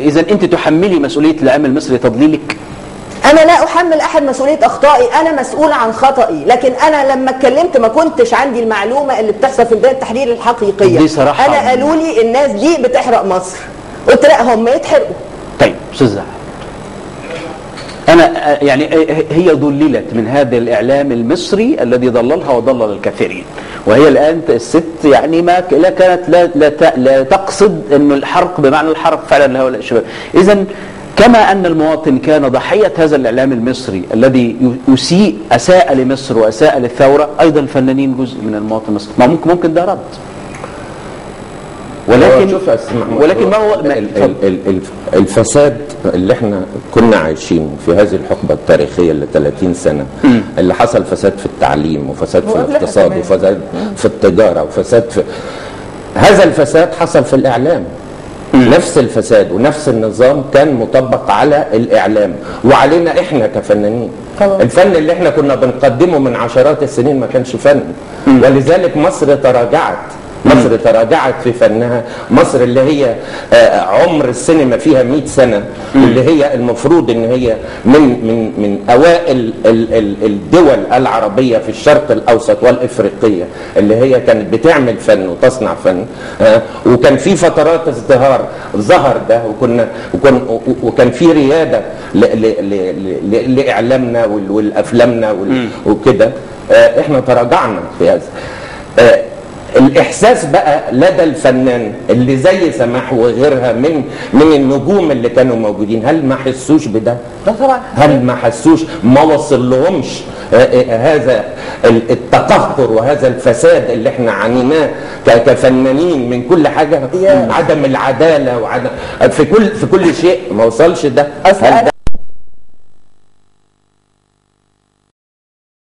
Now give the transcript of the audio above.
اذا انت تحملي مسؤوليه الاعلام المصري تضليلك؟ انا لا احمل احد مسؤوليه اخطائي، انا مسؤول عن خطئي، لكن انا لما اتكلمت ما كنتش عندي المعلومه اللي بتحصل في بدايه التحرير الحقيقيه. دي صراحه انا قالوا لي الناس دي بتحرق مصر، قلت لا هم يتحرقوا. طيب استاذ زهر، أنا يعني هي ضللت من هذا الإعلام المصري الذي ضللها وضلل الكثيرين، وهي الآن الست يعني ما لا كانت لا تقصد أن الحرق بمعنى الحرق فعلا لهؤلاء الشباب. إذن كما أن المواطن كان ضحية هذا الإعلام المصري الذي أساء لمصر وأساء للثورة، أيضا الفنانين جزء من المواطن المصري. ما ممكن ده رد، ولكن ما هو الفساد اللي احنا كنا عايشينه في هذه الحقبه التاريخيه اللي 30 سنه اللي حصل فساد في التعليم وفساد في الاقتصاد وفساد في التجاره وفساد في هذا الفساد حصل في الاعلام. نفس الفساد ونفس النظام كان مطبق على الاعلام وعلينا احنا كفنانين. الفن اللي احنا كنا بنقدمه من عشرات السنين ما كانش فن، ولذلك مصر تراجعت. مصر تراجعت في فنها. مصر اللي هي عمر السينما فيها 100 سنة، اللي هي المفروض ان هي من اوائل الدول العربية في الشرق الاوسط والافريقية اللي هي كانت بتعمل فن وتصنع فن، وكان في فترات ازدهار ظهر ده، وكان في ريادة لاعلامنا والافلامنا وكده. احنا تراجعنا في هذا. الإحساس بقى لدى الفنان اللي زي سماح وغيرها من النجوم اللي كانوا موجودين، هل ما حسوش بده؟ لا طبعا. هل ما حسوش؟ ما وصل لهمش هذا التقهقر وهذا الفساد اللي احنا عانيناه كفنانين من كل حاجة؟ عدم العدالة وعدم في كل شيء، ما وصلش ده؟